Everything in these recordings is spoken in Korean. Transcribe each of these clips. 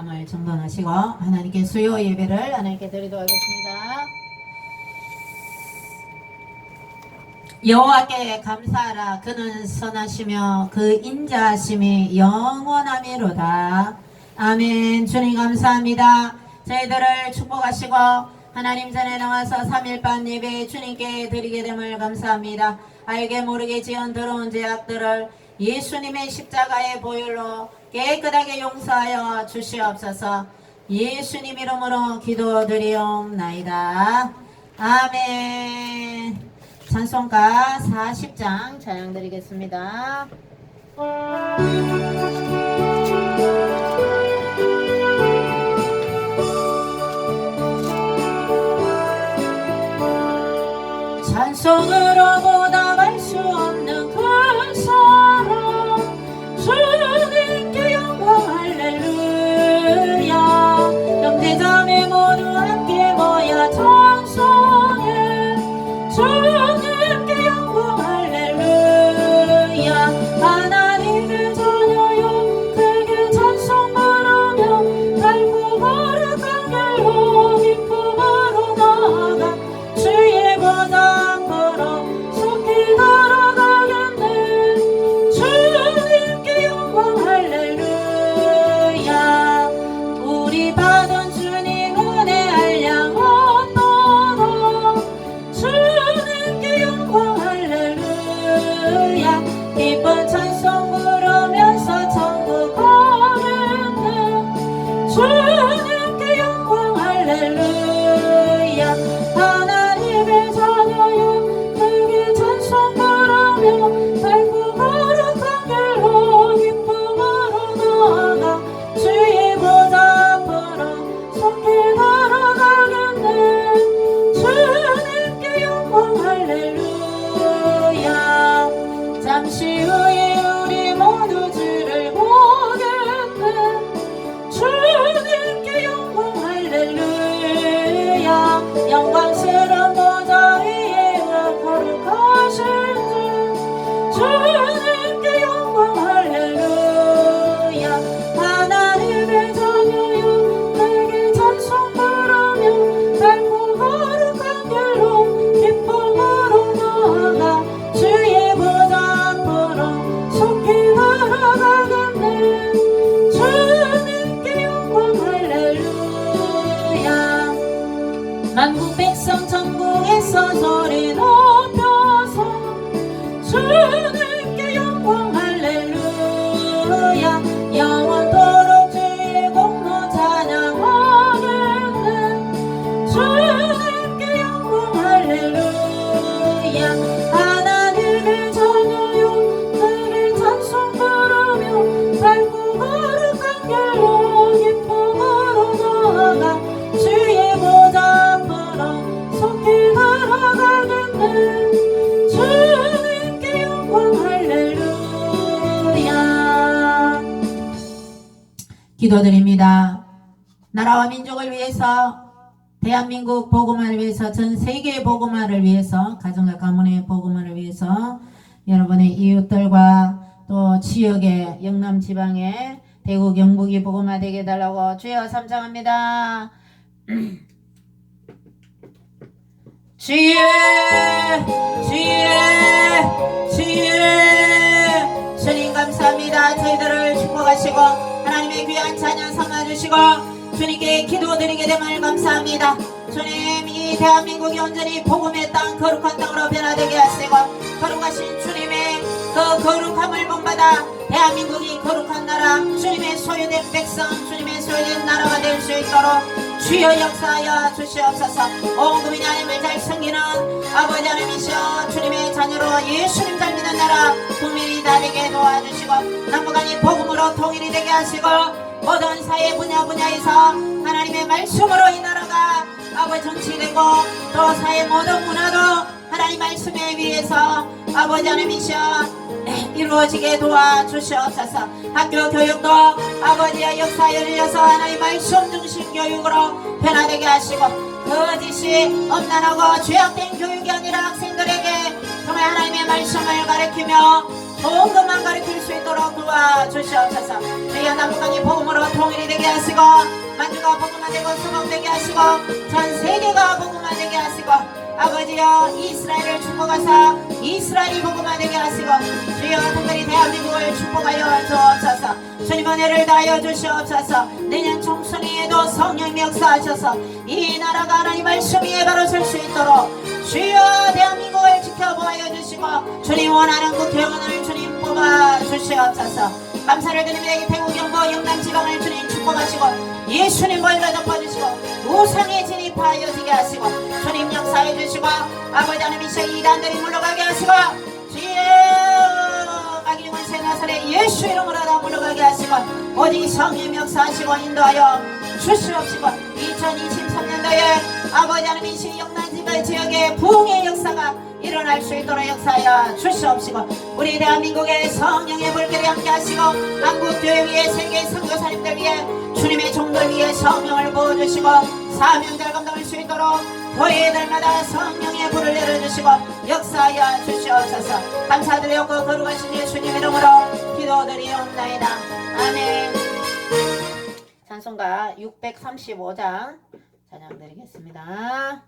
마음을 정돈하시고 하나님께 수요 예배를 하나님께 드리도록 하겠습니다. 여호와께 감사하라. 그는 선하시며 그 인자하심이 영원하미로다. 아멘. 주님 감사합니다. 저희들을 축복하시고 하나님 전에 나와서 3일반 예배 주님께 드리게 됨을 감사합니다. 알게 모르게 지은 더러운 죄악들을 예수님의 십자가의 보혈로 깨끗하게 용서하여 주시옵소서. 예수님 이름으로 기도드리옵나이다. 아멘. 찬송가 40장 찬양 드리겠습니다. 찬송으로 보답할 수 없는 그 사랑 주님께 영광 할렐루야. 형제자매 모두 함께 모여 찬송해 주님께 영광 할렐루야. 하나님의 자녀여 크게 찬송 부르며 밝고 거룩한 길로 기쁨으로 나아가 주의 보좌 앞으로 속히 걸어가겠네. 주님께 영광 할렐루야. 우리 받은 주님 은혜 알량없도다. 주님께 영광 할렐루야. 기쁜 찬송 부르면서 천국 가겠네. 주님께 영광 할렐루야. 하나님의 자녀여 크게 찬송 부르며 밝고 거룩한 길로 기쁨으로 나아가 주의 보좌 앞으로 속히 걸어가겠네. 주님께 영광 할렐루야. 잠시 후에 우리 모두 주를 보겠네. 주님께 영광 할렐루야. 영광스러운 보좌 위에 거룩하신 주 주님께 영광 할렐루야. 하나님의 자녀여 크게 찬송 부르며 밝고 거룩한 길로 기쁨으로 나아가 주의 보좌 앞으로 속히 걸어가겠네. 주님께 영광 할렐루야. 만국 백성 천국에서 소리 높여서 주님께 영광 할렐루야. 영원토록 주의 공로 찬양하겠네. 주님께 영광 할렐루야. 하나님의 자녀여 크게 찬송 부르며 밝고 거룩한 길로 기쁨으로 나아가 주의 보좌 앞으로 속히 걸어가겠네. 주님께 영광 할렐루야. 기도드립니다. 나라와 민족을 위해서, 대한민국 복음화를 위해서, 전 세계 복음화를 위해서, 가정과 가문의 복음화를 위해서 여러분의 이웃들과 또 지역의 영남 지방의 대구 경북이 복음화되게 해달라고 주여 삼창합니다. 주여 주여 주여. 주님 감사합니다. 저희들을 축복하시고 하나님의 귀한 찬양 삼아주시고 주님께 기도드리게 됨을 감사합니다. 주님, 이 대한민국이 온전히 복음의 땅, 거룩한 땅으로 변화되게 하시고 거룩하신 주님의 그 거룩함을 본받아 대한민국이 거룩한 나라, 주님의 소유된 백성, 주님의 소유된 나라가 될 수 있도록 주여 역사하여 주시옵소서. 온 국민이 하나님을 잘 섬기는 아버지 하나님이시여 주님의 자녀로 예수님 잘 믿는 나라 국민이 다 되게 도와주시고 남북한이 복음으로 통일이 되게 하시고 모든 사회 분야에서 하나님의 말씀으로 이 나라가 아버지 정치되고 또 사회 모든 문화도 하나님 말씀에 의해서 아버지 하나님이시여 이루어지게 도와주시옵소서. 학교 교육도 아버지의 역사 열려서 하나님 말씀 중심 교육으로 변화되게 하시고 거짓이 엄난하고 죄악된 교육이 아니라 학생들에게 정말 하나님의 말씀을 가르치며 좋은 것만 가르칠 수 있도록 도와주시옵소서. 주여 남북한이 복음으로 통일이 되게 하시고 만주가 복음화되고 수복되게 하시고 전 세계가 복음화되게 하시고 아버지여 이스라엘을 축복하사 이스라엘이 복음화되게 하시고 주여 특별히 대한민국을 축복하여 주옵소서. 주님 은혜를 다하여 주시옵소서. 내년 총선에도 성령이 역사하셔서 이 나라가 하나님 말씀 위에 바로 설 수 있도록 주여 대한민국을 지켜보아여 주시고 주님 원하는 국회의원을 주님 뽑아 주시옵소서. 감사를 드립니다. 이 대구 경북 영남 지방을 주님 축복하시고 예수님 보혈로 덮어주시고 우상에 진입하여 지게 하시고 주님 역사해 주시고 아버지 하나님 이 이단들이 물러가게 하시고 주여 마귀용은 세나살의 예수 이름으로 다 물러가게 하시고 오직 성령 역사하시고 인도하여 주시옵시고 2023년도에 아버지 하나님 이 영남 지역의 부흥의 역사가 일어날 수 있도록 역사하여 주시옵시고 우리 대한민국의 성령의 불길이 함께 하시고 한국교회 위에 세계 선교사님들 위해 주님의 종들 위해 성령을 부어주시고 사명자를 감당할 수 있도록 교회들마다 성령의 불을 내려주시고 역사하여 주시옵소서. 감사드리옵고 거룩하신 예수님 이름으로 기도드리옵나이다. 아멘. 찬송가 635장 찬양 드리겠습니다.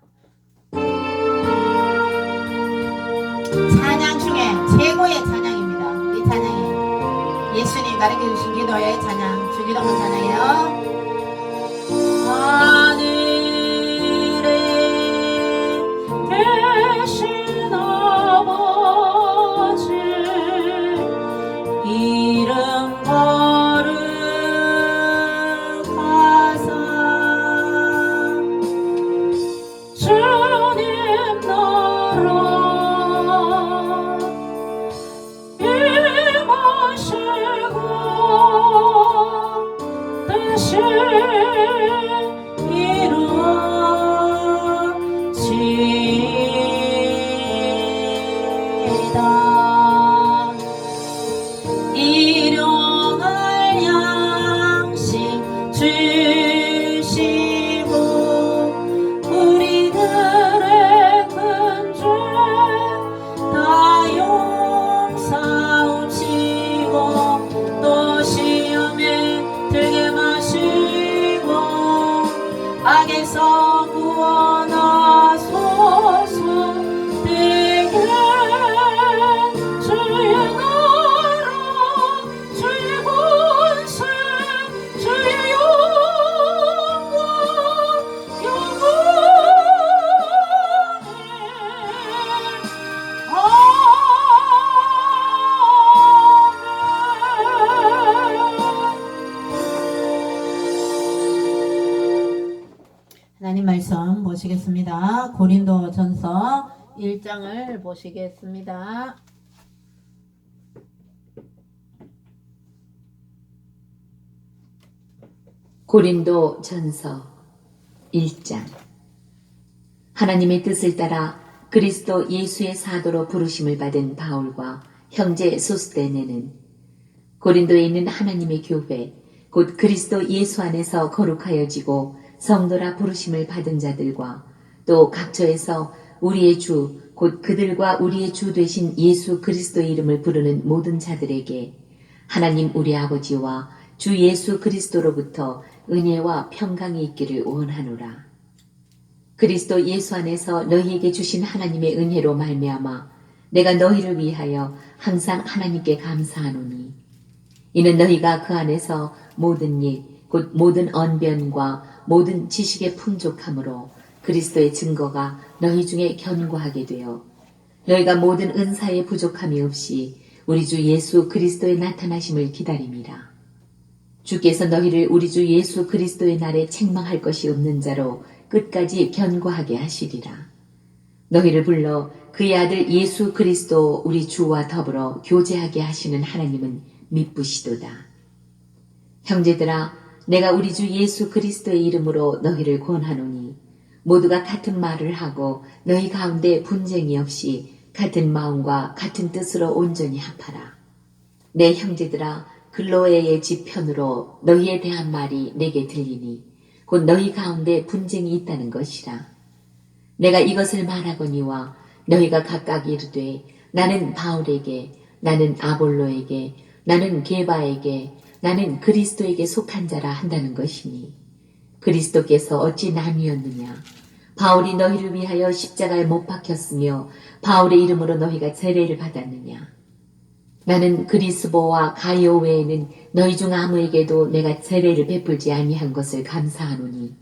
찬양 중에 최고의 찬양입니다. 이 찬양이 예수님 가르쳐주신 기도의 찬양, 주기도문 찬양이에요. 하늘에 계신 아버지 이름 거룩하사 주님 나라 악에서 구원하소서. 되게 주의 나라 주의 권세 주의 영광 영원히 하나님 말씀 보시겠습니다. 고린도전서 1장을 보시겠습니다. 고린도전서 1장. 하나님의 뜻을 따라 그리스도 예수의 사도로 부르심을 받은 바울과 형제 소스데네는 고린도에 있는 하나님의 교회 곧 그리스도 예수 안에서 거룩하여지고 성도라 부르심을 받은 자들과 또 각처에서 우리의 주 곧 그들과 우리의 주 되신 예수 그리스도의 이름을 부르는 모든 자들에게 하나님 우리 아버지와 주 예수 그리스도로부터 은혜와 평강이 있기를 원하노라. 그리스도 예수 안에서 너희에게 주신 하나님의 은혜로 말미암아 내가 너희를 위하여 항상 하나님께 감사하노니 이는 너희가 그 안에서 모든 일 곧 모든 언변과 모든 지식의 풍족함으로 그리스도의 증거가 너희 중에 견고하게 되어 너희가 모든 은사의 부족함이 없이 우리 주 예수 그리스도의 나타나심을 기다림이라. 주께서 너희를 우리 주 예수 그리스도의 날에 책망할 것이 없는 자로 끝까지 견고하게 하시리라. 너희를 불러 그의 아들 예수 그리스도 우리 주와 더불어 교제하게 하시는 하나님은 미쁘시도다. 형제들아, 내가 우리 주 예수 그리스도의 이름으로 너희를 권하노니 모두가 같은 말을 하고 너희 가운데 분쟁이 없이 같은 마음과 같은 뜻으로 온전히 합하라. 내 형제들아, 글로에의 집 편으로 너희에 대한 말이 내게 들리니 곧 너희 가운데 분쟁이 있다는 것이라. 내가 이것을 말하거니와 너희가 각각 이르되 나는 바울에게 나는 아볼로에게, 나는 게바에게, 나는 그리스도에게 속한 자라 한다는 것이니 그리스도께서 어찌 남이었느냐? 바울이 너희를 위하여 십자가에 못 박혔으며 바울의 이름으로 너희가 제례를 받았느냐? 나는 그리스보와 가이오 외에는 너희 중 아무에게도 내가 제례를 베풀지 아니한 것을 감사하노니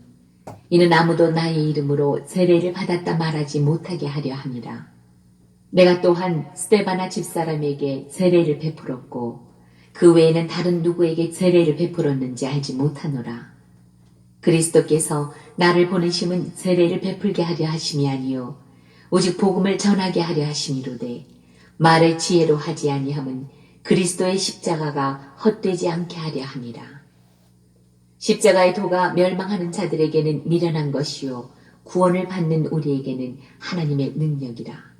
이는 아무도 나의 이름으로 제례를 받았다 말하지 못하게 하려 함이라. 내가 또한 스데바나 집사람에게 제례를 베풀었고 그 외에는 다른 누구에게 제례를 베풀었는지 알지 못하노라. 그리스도께서 나를 보내심은 제례를 베풀게 하려 하심이 아니요 오직 복음을 전하게 하려 하심이로되 말을 지혜로 하지 아니함은 그리스도의 십자가가 헛되지 않게 하려 함이라. 십자가의 도가 멸망하는 자들에게는 미련한 것이요 구원을 받는 우리에게는 하나님의 능력이라.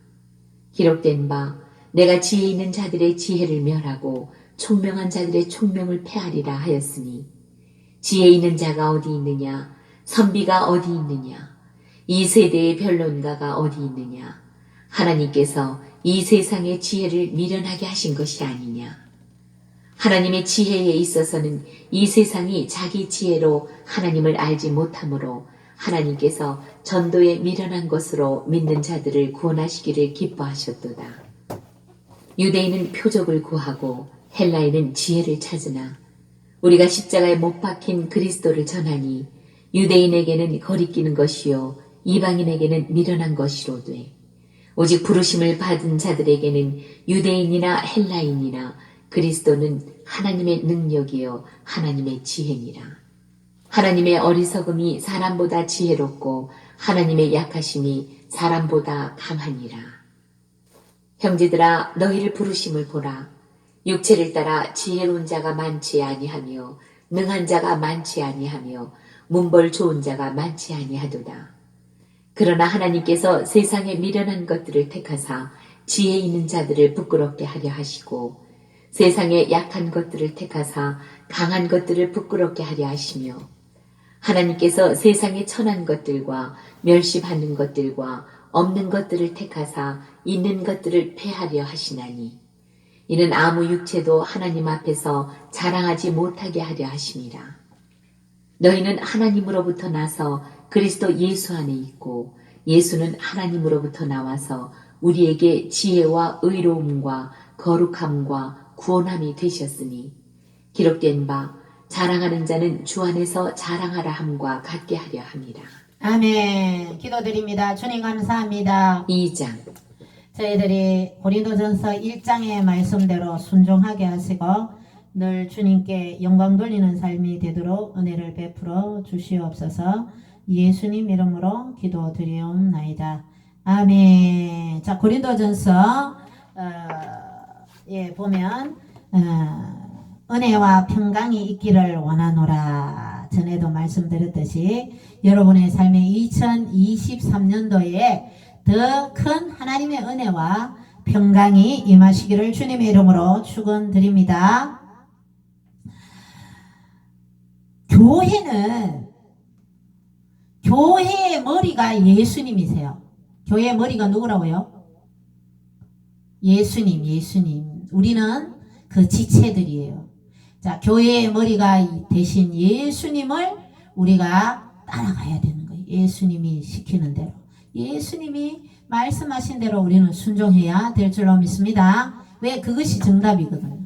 기록된 바 내가 지혜 있는 자들의 지혜를 멸하고 총명한 자들의 총명을 폐하리라 하였으니 지혜 있는 자가 어디 있느냐? 선비가 어디 있느냐? 이 세대의 변론가가 어디 있느냐? 하나님께서 이 세상의 지혜를 미련하게 하신 것이 아니냐? 하나님의 지혜에 있어서는 이 세상이 자기 지혜로 하나님을 알지 못하므로 하나님께서 전도에 미련한 것으로 믿는 자들을 구원하시기를 기뻐하셨도다. 유대인은 표적을 구하고 헬라인은 지혜를 찾으나 우리가 십자가에 못 박힌 그리스도를 전하니 유대인에게는 거리끼는 것이요 이방인에게는 미련한 것이로되 오직 부르심을 받은 자들에게는 유대인이나 헬라인이나 그리스도는 하나님의 능력이요 하나님의 지혜니라. 하나님의 어리석음이 사람보다 지혜롭고 하나님의 약하심이 사람보다 강하니라. 형제들아 너희를 부르심을 보라. 육체를 따라 지혜로운 자가 많지 아니하며 능한 자가 많지 아니하며 문벌 좋은 자가 많지 아니하도다. 그러나 하나님께서 세상에 미련한 것들을 택하사 지혜 있는 자들을 부끄럽게 하려 하시고 세상에 약한 것들을 택하사 강한 것들을 부끄럽게 하려 하시며 하나님께서 세상에 천한 것들과 멸시받는 것들과 없는 것들을 택하사 있는 것들을 폐하려 하시나니 이는 아무 육체도 하나님 앞에서 자랑하지 못하게 하려 하심이라. 너희는 하나님으로부터 나서 그리스도 예수 안에 있고 예수는 하나님으로부터 나와서 우리에게 지혜와 의로움과 거룩함과 구원함이 되셨으니 기록된 바 자랑하는 자는 주 안에서 자랑하라 함과 같게 하려 함이라. 아멘. 기도드립니다. 주님 감사합니다. 2장 저희들이 고린도전서 1장의 말씀대로 순종하게 하시고 늘 주님께 영광 돌리는 삶이 되도록 은혜를 베풀어 주시옵소서. 예수님 이름으로 기도드리옵나이다. 아멘. 자, 고린도전서 보면 은혜와 평강이 있기를 원하노라. 전에도 말씀드렸듯이 여러분의 삶의 2023년도에 더 큰 하나님의 은혜와 평강이 임하시기를 주님의 이름으로 축원드립니다. 교회의 머리가 예수님이세요. 교회의 머리가 누구라고요? 예수님. 우리는 그 지체들이에요. 자, 교회의 머리가 되신 예수님을 우리가 따라가야 되는 거예요. 예수님이 시키는 대로. 예수님이 말씀하신 대로 우리는 순종해야 될 줄로 믿습니다. 왜? 그것이 정답이거든요.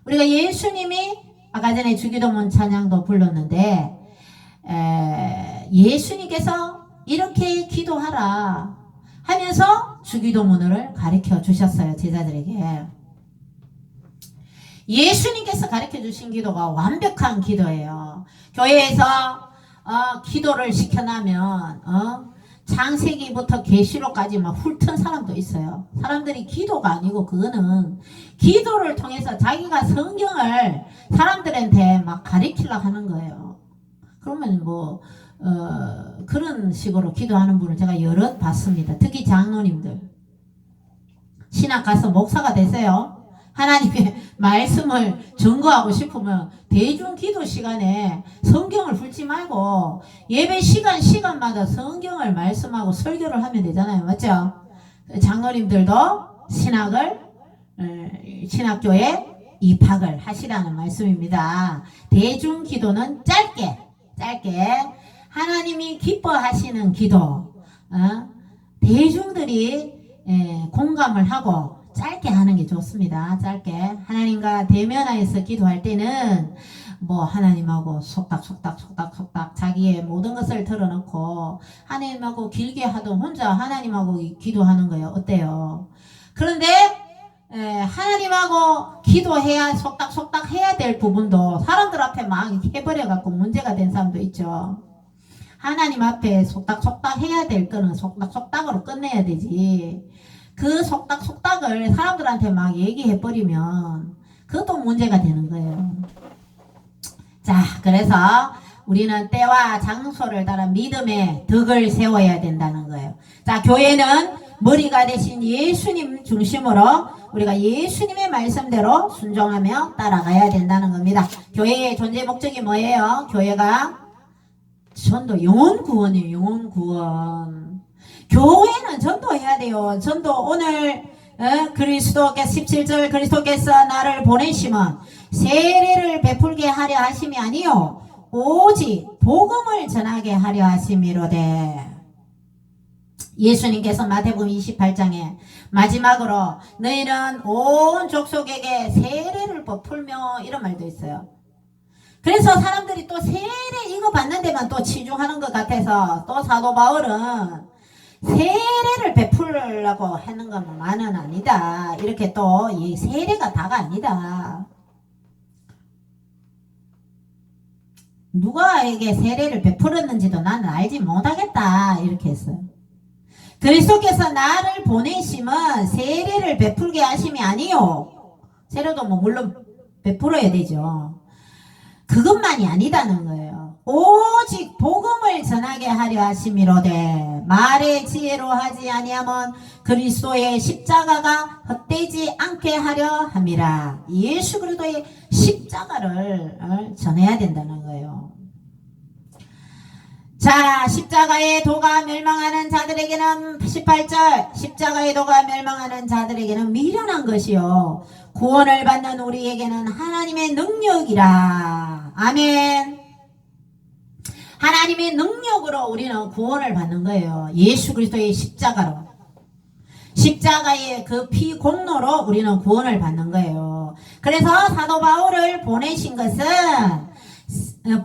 우리가 예수님이 아까 전에 주기도문 찬양도 불렀는데 예수님께서 이렇게 기도하라 하면서 주기도문을 가르쳐 주셨어요. 제자들에게. 예수님께서 가르쳐 주신 기도가 완벽한 기도예요. 교회에서 기도를 시켜나면 창세기부터 계시록까지 막 훑은 사람도 있어요. 사람들이 기도가 아니고 그거는 기도를 통해서 자기가 성경을 사람들한테 막 가르치려고 하는 거예요. 그러면 그런 식으로 기도하는 분을 제가 여럿 봤습니다. 특히 장로님들. 신학 가서 목사가 되세요. 하나님의 말씀을 증거하고 싶으면 대중 기도 시간에 성경을 훑지 말고 예배 시간마다 성경을 말씀하고 설교를 하면 되잖아요. 맞죠? 장로님들도 신학을 신학교에 입학을 하시라는 말씀입니다. 대중 기도는 짧게 하나님이 기뻐하시는 기도, 대중들이 공감을 하고 짧게 하는 게 좋습니다. 짧게 하나님과 대면하여서 기도할 때는 뭐 하나님하고 속닥 자기의 모든 것을 털어놓고 하나님하고 길게 하던 혼자 하나님하고 기도하는 거예요. 어때요? 그런데 하나님하고 기도해야 속닥 해야 될 부분도 사람들 앞에 막 해버려 갖고 문제가 된 사람도 있죠. 하나님 앞에 속닥 해야 될 거는 속닥으로 끝내야 되지. 그 속닥을 사람들한테 막 얘기해버리면 그것도 문제가 되는 거예요. 자, 그래서 우리는 때와 장소를 따라 믿음의 덕을 세워야 된다는 거예요. 자, 교회는 머리가 되신 예수님 중심으로 우리가 예수님의 말씀대로 순종하며 따라가야 된다는 겁니다. 교회의 존재 목적이 뭐예요? 교회가 전도, 영혼 구원이에요. 영혼 구원. 교회는 전도해야 돼요. 전도 오늘 그리스도께서 17절 그리스도께서 나를 보내시면 세례를 베풀게 하려 하심이 아니요 오직 복음을 전하게 하려 하심이로되. 예수님께서 마태복음 28장에 마지막으로 너희는 온 족속에게 세례를 베풀며 이런 말도 있어요. 그래서 사람들이 또 세례 이거 받는 데만 또 치중하는 것 같아서 또 사도 바울은 세례를 베풀려고 하는 건 만은 아니다. 이렇게 또 이 세례가 다가 아니다. 누가에게 세례를 베풀었는지도 나는 알지 못하겠다. 이렇게 했어요. 그리스도께서 나를 보내심은 세례를 베풀게 하심이 아니요. 세례도 뭐 물론 베풀어야 되죠. 그것만이 아니다는 거예요. 오직 복음을 전하게 하려 하심이로되 말의 지혜로 하지 아니하면 그리스도의 십자가가 헛되지 않게 하려 함이라. 예수 그리스도의 십자가를 전해야 된다는 거예요. 자, 십자가의 도가 멸망하는 자들에게는 18절 십자가의 도가 멸망하는 자들에게는 미련한 것이요 구원을 받는 우리에게는 하나님의 능력이라. 아멘. 하나님의 능력으로 우리는 구원을 받는 거예요. 예수 그리스도의 십자가로. 십자가의 그 피 공로로 우리는 구원을 받는 거예요. 그래서 사도 바울을 보내신 것은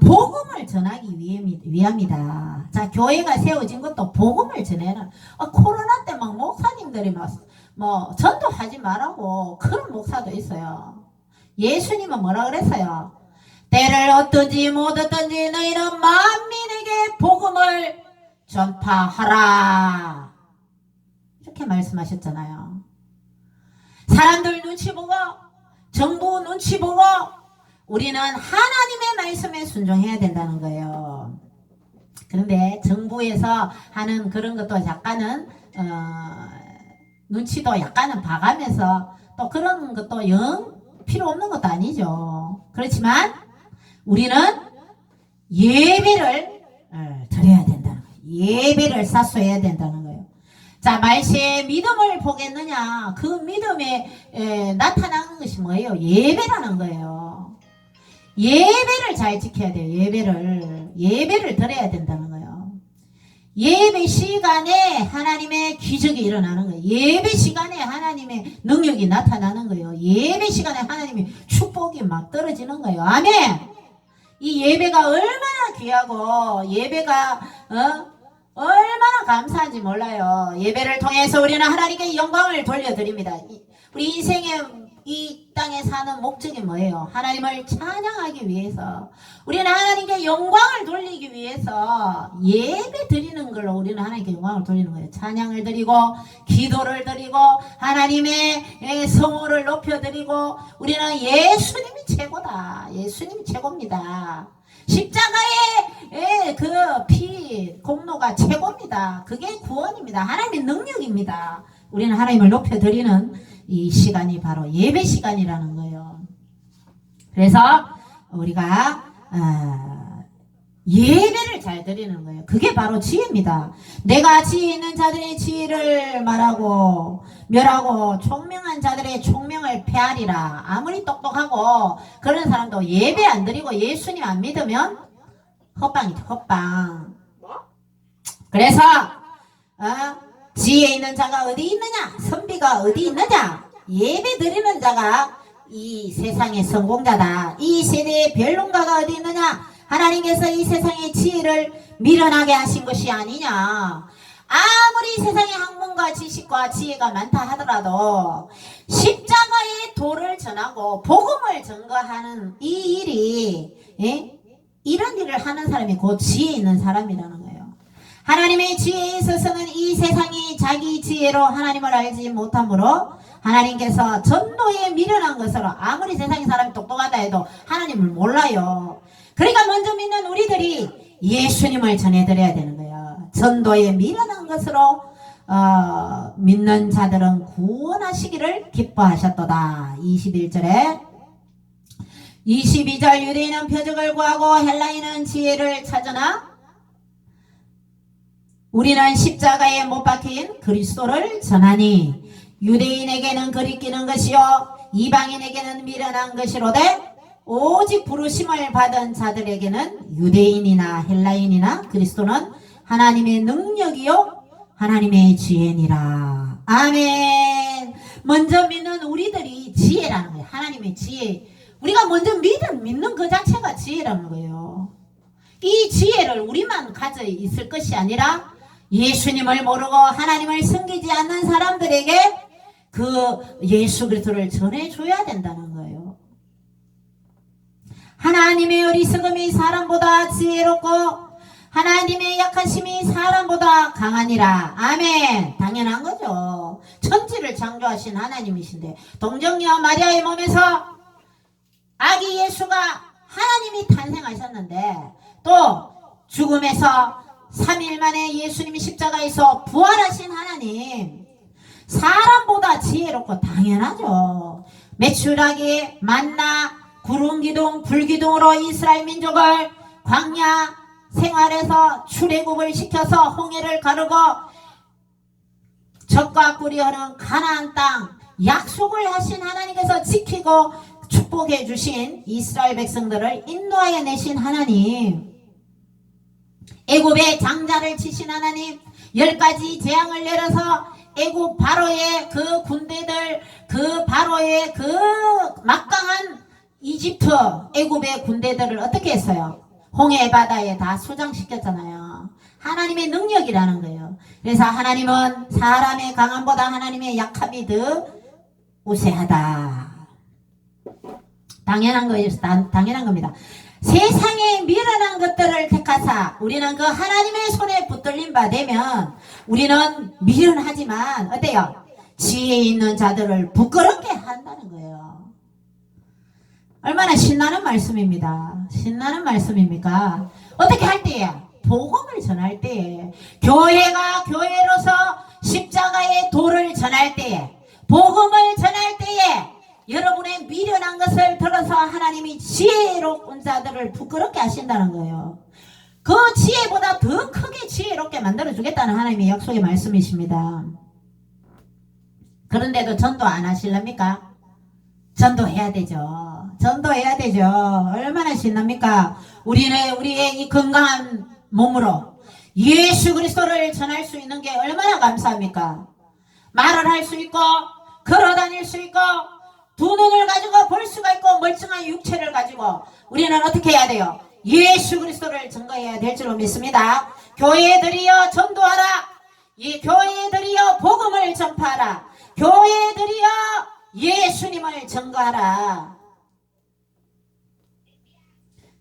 복음을 전하기 위함이다. 자, 교회가 세워진 것도 복음을 전해라. 코로나 때 막 목사님들이 뭐 전도하지 말라고 그런 목사도 있어요. 예수님은 뭐라 그랬어요? 때를 얻든지 못 얻든지 너희는 만민에게 복음을 전파하라. 이렇게 말씀하셨잖아요. 사람들 눈치 보고 정부 눈치 보고 우리는 하나님의 말씀에 순종해야 된다는 거예요. 그런데 정부에서 하는 그런 것도 약간은 눈치도 약간은 봐가면서 또 그런 것도 영 필요 없는 것도 아니죠. 그렇지만 우리는 예배를 드려야 된다는 거예요. 예배를 사수해야 된다는 거예요. 자, 말세에 믿음을 보겠느냐? 그 믿음에 나타나는 것이 뭐예요? 예배라는 거예요. 예배를 잘 지켜야 돼요. 예배를 드려야 된다는 거예요. 예배 시간에 하나님의 기적이 일어나는 거예요. 예배 시간에 하나님의 능력이 나타나는 거예요. 예배 시간에 하나님의 축복이 막 떨어지는 거예요. 아멘. 이 예배가 얼마나 귀하고 예배가 얼마나 감사한지 몰라요. 예배를 통해서 우리는 하나님께 영광을 돌려드립니다. 우리 인생의 이 땅에 사는 목적이 뭐예요? 하나님을 찬양하기 위해서, 우리는 하나님께 영광을 돌리기 위해서 예배 드리는 걸로 우리는 하나님께 영광을 돌리는 거예요. 찬양을 드리고 기도를 드리고 하나님의 성호를 높여드리고 우리는 예수님이 최고다. 예수님이 최고입니다. 십자가의 그 피 공로가 최고입니다. 그게 구원입니다. 하나님의 능력입니다. 우리는 하나님을 높여드리는 이 시간이 바로 예배 시간이라는 거예요. 그래서 우리가 예배를 잘 드리는 거예요. 그게 바로 지혜입니다. 내가 지혜 있는 자들의 지혜를 말하고 멸하고 총명한 자들의 총명을 폐하리라. 아무리 똑똑하고 그런 사람도 예배 안 드리고 예수님 안 믿으면 헛방이죠. 헛방. 그래서 지혜 있는 자가 어디 있느냐? 선비가 어디 있느냐? 예배 드리는 자가 이 세상의 성공자다. 이 세대의 변론가가 어디 있느냐? 하나님께서 이 세상의 지혜를 밀어나게 하신 것이 아니냐. 아무리 세상의 학문과 지식과 지혜가 많다 하더라도 십자가의 도를 전하고 복음을 증거하는 이 일이 이런 일을 하는 사람이 곧 지혜 있는 사람이라는 거예요. 하나님의 지혜에 있어서는 이 세상이 자기 지혜로 하나님을 알지 못하므로 하나님께서 전도에 미련한 것으로 아무리 세상의 사람이 똑똑하다 해도 하나님을 몰라요. 그러니까 먼저 믿는 우리들이 예수님을 전해드려야 되는 거예요. 전도에 미련한 것으로 믿는 자들은 구원하시기를 기뻐하셨도다. 21절에 22절 유대인은 표적을 구하고 헬라인은 지혜를 찾으나 우리는 십자가에 못 박힌 그리스도를 전하니 유대인에게는 거리끼는 것이요 이방인에게는 미련한 것이로되 오직 부르심을 받은 자들에게는 유대인이나 헬라인이나 그리스도는 하나님의 능력이요 하나님의 지혜니라. 아멘. 먼저 믿는 우리들이 지혜라는 거예요. 하나님의 지혜. 우리가 먼저 믿는 그 자체가 지혜라는 거예요. 이 지혜를 우리만 가져 있을 것이 아니라 예수님을 모르고 하나님을 섬기지 않는 사람들에게 그 예수 그리스도를 전해줘야 된다는 거예요. 하나님의 어리석음이 사람보다 지혜롭고 하나님의 약하심이 사람보다 강하니라. 아멘. 당연한 거죠. 천지를 창조하신 하나님이신데 동정녀 마리아의 몸에서 아기 예수가 하나님이 탄생하셨는데 또 죽음에서 3일 만에 예수님이 십자가에서 부활하신 하나님, 사람보다 지혜롭고 당연하죠. 메추라기, 만나, 구름기둥, 불기둥으로 이스라엘 민족을 광야 생활에서 출애굽을 시켜서 홍해를 가르고 젖과 꿀이 흐르는 가나안 땅 약속을 하신 하나님께서 지키고 축복해 주신 이스라엘 백성들을 인도하여 내신 하나님, 애굽의 장자를 치신 하나님, 10가지 재앙을 내려서 애굽 바로의 그 군대들, 그 바로의 그 막강한 이집트 애굽의 군대들을 어떻게 했어요? 홍해 바다에 다 수장시켰잖아요. 하나님의 능력이라는 거예요. 그래서 하나님은 사람의 강함보다 하나님의 약함이 더 우세하다. 당연한 거예요. 당연한 겁니다. 세상에 미련한 것들을 택하사 우리는 그 하나님의 손에 붙들린 바 되면 우리는 미련하지만 어때요? 지혜 있는 자들을 부끄럽게 한다는 거예요. 얼마나 신나는 말씀입니다. 신나는 말씀입니까? 어떻게 할 때에? 복음을 전할 때에, 교회가 교회로서 십자가의 도를 전할 때에, 복음을 전할 때에 여러분의 미련한 것을 들어서 하나님이 지혜로운 자들을 부끄럽게 하신다는 거예요. 그 지혜보다 더 크게 지혜롭게 만들어주겠다는 하나님의 약속의 말씀이십니다. 그런데도 전도 안 하실랍니까? 전도해야 되죠. 전도해야 되죠. 얼마나 신납니까? 우리의 이 건강한 몸으로 예수 그리스도를 전할 수 있는 게 얼마나 감사합니까? 말을 할 수 있고 걸어 다닐 수 있고 두 눈을 가지고 볼 수가 있고 멀쩡한 육체를 가지고 우리는 어떻게 해야 돼요? 예수 그리스도를 증거해야 될 줄로 믿습니다. 교회들이여 전도하라. 이 교회들이여 복음을 전파하라. 교회들이여 예수님을 증거하라.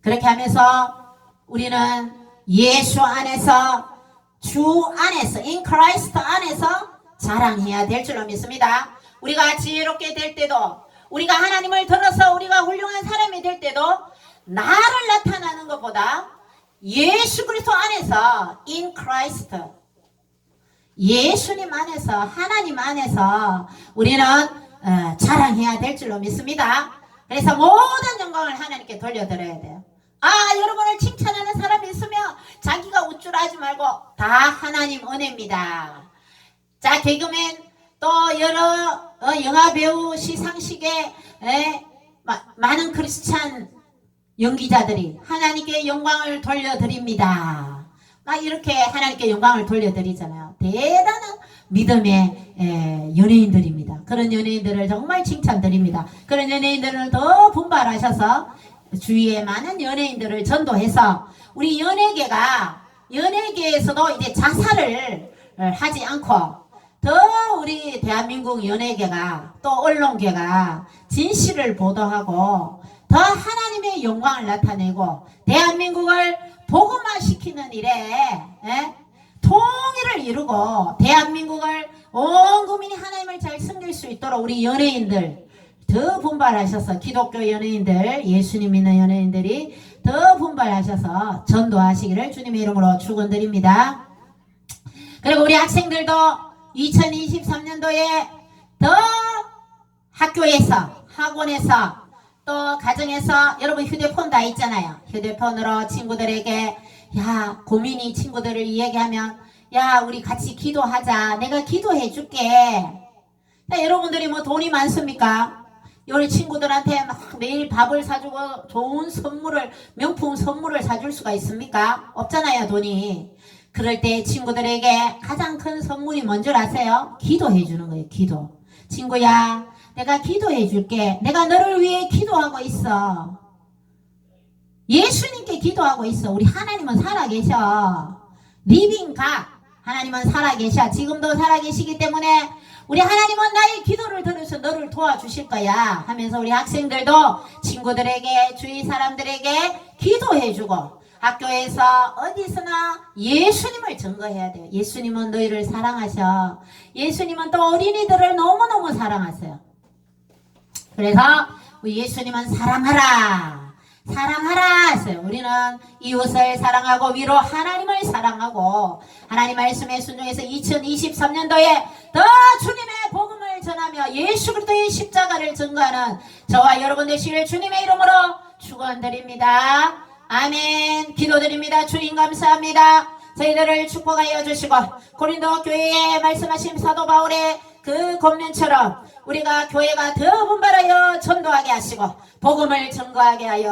그렇게 하면서 우리는 예수 안에서, 주 안에서, in Christ 안에서 자랑해야 될 줄로 믿습니다. 우리가 지혜롭게 될 때도, 우리가 하나님을 들어서 우리가 훌륭한 사람이 될 때도 나를 나타나는 것보다 예수 그리스도 안에서, in Christ, 예수님 안에서, 하나님 안에서 우리는 자랑해야 될 줄로 믿습니다. 그래서 모든 영광을 하나님께 돌려드려야 돼요. 여러분을 칭찬하는 사람이 있으면 자기가 우쭐 하지 말고 다 하나님 은혜입니다. 자, 개그맨 또 여러 영화배우 시상식에 많은 크리스찬 연기자들이 하나님께 영광을 돌려드립니다. 막 이렇게 하나님께 영광을 돌려드리잖아요. 대단한 믿음의 연예인들입니다. 그런 연예인들을 정말 칭찬드립니다. 그런 연예인들을 더 분발하셔서 주위에 많은 연예인들을 전도해서 우리 연예계에서도 이제 자살을 하지 않고 더 우리 대한민국 연예계가 또 언론계가 진실을 보도하고 더 하나님의 영광을 나타내고 대한민국을 복음화시키는 일에 통일을 이루고 대한민국을 온 국민이 하나님을 잘 섬길 수 있도록 우리 연예인들 더 분발하셔서 기독교 연예인들 예수님 믿는 연예인들이 더 분발하셔서 전도하시기를 주님의 이름으로 축원드립니다. 그리고 우리 학생들도 2023년도에 더 학교에서 학원에서 또 가정에서 여러분 휴대폰 다 있잖아요. 휴대폰으로 친구들에게 고민이 친구들을 이야기하면 우리 같이 기도하자. 내가 기도해 줄게. 여러분들이 뭐 돈이 많습니까? 우리 친구들한테 막 매일 밥을 사주고 좋은 선물을 명품 선물을 사줄 수가 있습니까? 없잖아요, 돈이. 그럴 때 친구들에게 가장 큰 선물이 뭔 줄 아세요? 기도해 주는 거예요. 기도. 친구야, 내가 기도해 줄게. 내가 너를 위해 기도하고 있어. 예수님께 기도하고 있어. 우리 하나님은 살아계셔. 리빙 갓. 하나님은 살아계셔. 지금도 살아계시기 때문에 우리 하나님은 나의 기도를 들어서 너를 도와주실 거야 하면서 우리 학생들도 친구들에게 주위 사람들에게 기도해주고 학교에서 어디서나 예수님을 증거해야 돼요. 예수님은 너희를 사랑하셔. 예수님은 또 어린이들을 너무너무 사랑하세요. 그래서 우리 예수님은 사랑하라 하세요. 우리는 이웃을 사랑하고 위로 하나님을 사랑하고 하나님 말씀에 순종해서 2023년도에 더 주님의 복음을 전하며 예수 그리스도의 십자가를 증거하는 저와 여러분 되시길 주님의 이름으로 축원드립니다. 아멘. 기도드립니다. 주님 감사합니다. 저희들을 축복하여 주시고 고린도 교회에 말씀하신 사도 바울의 그 권면처럼 우리가 교회가 더 분발하여 전도하게 하시고 복음을 증거하게 하여